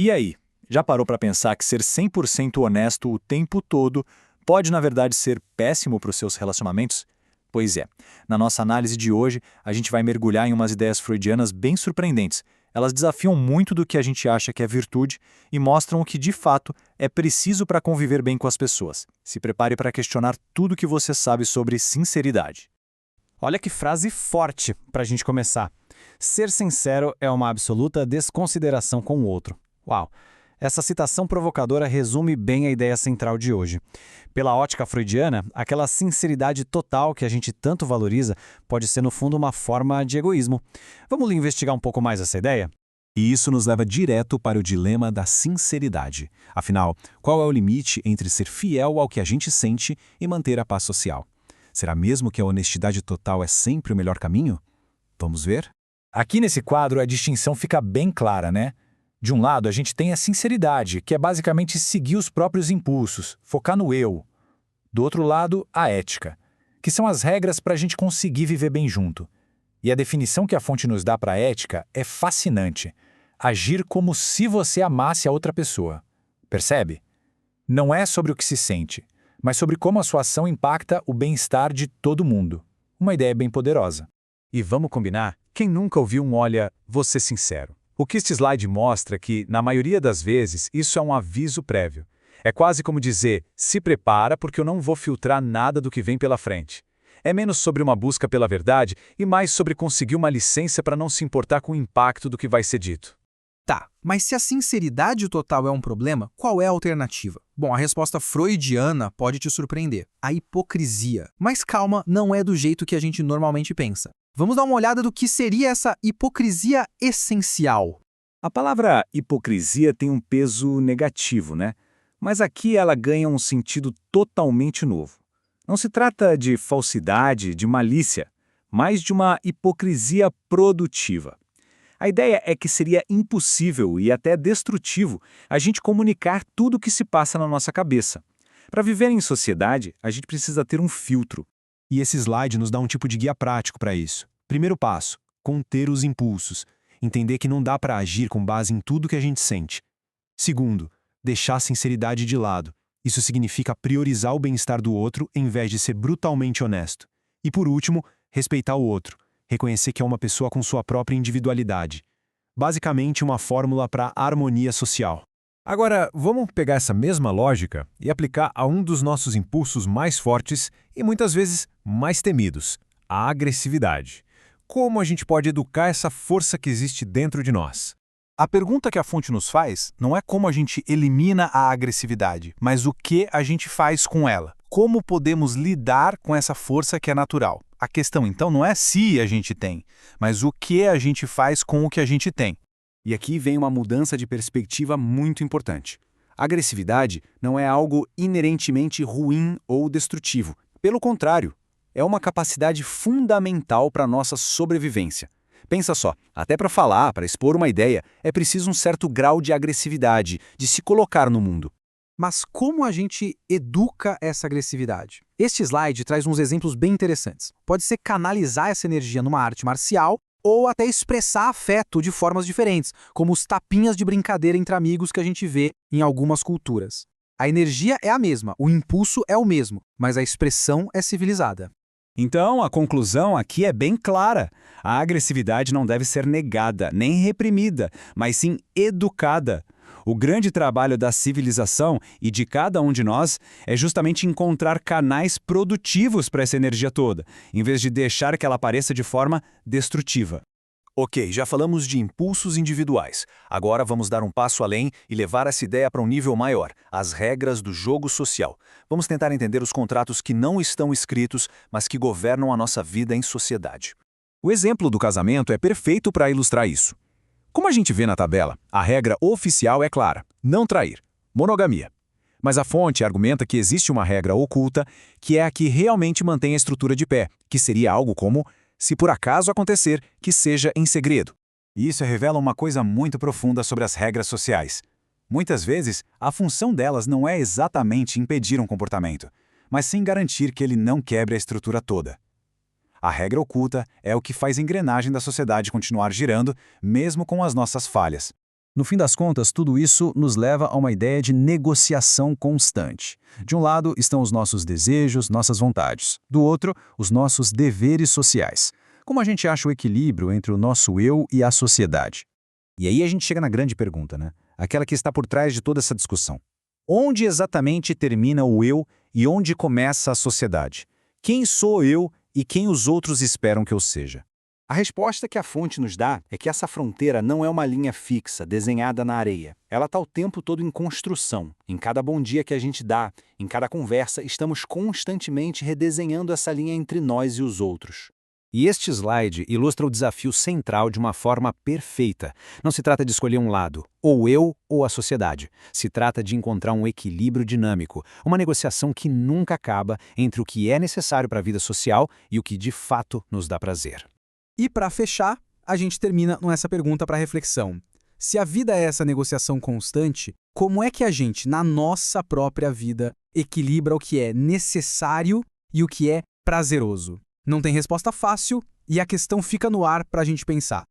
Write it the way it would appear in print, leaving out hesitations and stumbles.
E aí, já parou para pensar que ser 100% honesto o tempo todo pode, na verdade, ser péssimo para os seus relacionamentos? Pois é, na nossa análise de hoje, a gente vai mergulhar em umas ideias freudianas bem surpreendentes. Elas desafiam muito do que a gente acha que é virtude e mostram o que, de fato, é preciso para conviver bem com as pessoas. Se prepare para questionar tudo o que você sabe sobre sinceridade. Olha que frase forte para a gente começar. Ser sincero é uma absoluta desconsideração com o outro. Uau! Essa citação provocadora resume bem a ideia central de hoje. Pela ótica freudiana, aquela sinceridade total que a gente tanto valoriza pode ser, no fundo, uma forma de egoísmo. Vamos investigar um pouco mais essa ideia? E isso nos leva direto para o dilema da sinceridade. Afinal, qual é o limite entre ser fiel ao que a gente sente e manter a paz social? Será mesmo que a honestidade total é sempre o melhor caminho? Vamos ver? Aqui nesse quadro a distinção fica bem clara, né? De um lado, a gente tem a sinceridade, que é basicamente seguir os próprios impulsos, focar no eu. Do outro lado, a ética, que são as regras para a gente conseguir viver bem junto. E a definição que a fonte nos dá para a ética é fascinante. Agir como se você amasse a outra pessoa. Percebe? Não é sobre o que se sente, mas sobre como a sua ação impacta o bem-estar de todo mundo. Uma ideia bem poderosa. E vamos combinar? Quem nunca ouviu um "olha, vou ser sincero"? O que este slide mostra é que, na maioria das vezes, isso é um aviso prévio. É quase como dizer, se prepara porque eu não vou filtrar nada do que vem pela frente. É menos sobre uma busca pela verdade e mais sobre conseguir uma licença para não se importar com o impacto do que vai ser dito. Tá, mas se a sinceridade total é um problema, qual é a alternativa? Bom, a resposta freudiana pode te surpreender. A hipocrisia. Mas calma, não é do jeito que a gente normalmente pensa. Vamos dar uma olhada do que seria essa hipocrisia essencial. A palavra hipocrisia tem um peso negativo, né? Mas aqui ela ganha um sentido totalmente novo. Não se trata de falsidade, de malícia, mas de uma hipocrisia produtiva. A ideia é que seria impossível e até destrutivo a gente comunicar tudo o que se passa na nossa cabeça. Para viver em sociedade, a gente precisa ter um filtro. E esse slide nos dá um tipo de guia prático para isso. Primeiro passo, conter os impulsos. Entender que não dá para agir com base em tudo que a gente sente. Segundo, deixar a sinceridade de lado. Isso significa priorizar o bem-estar do outro em vez de ser brutalmente honesto. E por último, respeitar o outro. Reconhecer que é uma pessoa com sua própria individualidade. Basicamente, uma fórmula para a harmonia social. Agora, vamos pegar essa mesma lógica e aplicar a um dos nossos impulsos mais fortes e muitas vezes mais temidos, a agressividade. Como a gente pode educar essa força que existe dentro de nós? A pergunta que a fonte nos faz não é como a gente elimina a agressividade, mas o que a gente faz com ela. Como podemos lidar com essa força que é natural. A questão, então, não é se a gente tem, mas o que a gente faz com o que a gente tem. E aqui vem uma mudança de perspectiva muito importante. A agressividade não é algo inerentemente ruim ou destrutivo. Pelo contrário, é uma capacidade fundamental para a nossa sobrevivência. Pensa só, até para falar, para expor uma ideia, é preciso um certo grau de agressividade, de se colocar no mundo. Mas como a gente educa essa agressividade? Este slide traz uns exemplos bem interessantes. Pode ser canalizar essa energia numa arte marcial ou até expressar afeto de formas diferentes, como os tapinhas de brincadeira entre amigos que a gente vê em algumas culturas. A energia é a mesma, o impulso é o mesmo, mas a expressão é civilizada. Então, a conclusão aqui é bem clara. A agressividade não deve ser negada, nem reprimida, mas sim educada. O grande trabalho da civilização e de cada um de nós é justamente encontrar canais produtivos para essa energia toda, em vez de deixar que ela apareça de forma destrutiva. Ok, já falamos de impulsos individuais. Agora vamos dar um passo além e levar essa ideia para um nível maior, as regras do jogo social. Vamos tentar entender os contratos que não estão escritos, mas que governam a nossa vida em sociedade. O exemplo do casamento é perfeito para ilustrar isso. Como a gente vê na tabela, a regra oficial é clara: não trair, monogamia. Mas a fonte argumenta que existe uma regra oculta, que é a que realmente mantém a estrutura de pé, que seria algo como: se por acaso acontecer, que seja em segredo. E isso revela uma coisa muito profunda sobre as regras sociais. Muitas vezes, a função delas não é exatamente impedir um comportamento, mas sim garantir que ele não quebre a estrutura toda. A regra oculta é o que faz a engrenagem da sociedade continuar girando, mesmo com as nossas falhas. No fim das contas, tudo isso nos leva a uma ideia de negociação constante. De um lado estão os nossos desejos, nossas vontades. Do outro, os nossos deveres sociais. Como a gente acha o equilíbrio entre o nosso eu e a sociedade? E aí a gente chega na grande pergunta, né? Aquela que está por trás de toda essa discussão. Onde exatamente termina o eu e onde começa a sociedade? Quem sou eu e quem os outros esperam que eu seja? A resposta que a fonte nos dá é que essa fronteira não é uma linha fixa, desenhada na areia. Ela está o tempo todo em construção. Em cada bom dia que a gente dá, em cada conversa, estamos constantemente redesenhando essa linha entre nós e os outros. E este slide ilustra o desafio central de uma forma perfeita. Não se trata de escolher um lado, ou eu ou a sociedade. Se trata de encontrar um equilíbrio dinâmico, uma negociação que nunca acaba entre o que é necessário para a vida social e o que de fato nos dá prazer. E para fechar, a gente termina com essa pergunta para reflexão. Se a vida é essa negociação constante, como é que a gente, na nossa própria vida, equilibra o que é necessário e o que é prazeroso? Não tem resposta fácil e a questão fica no ar para a gente pensar.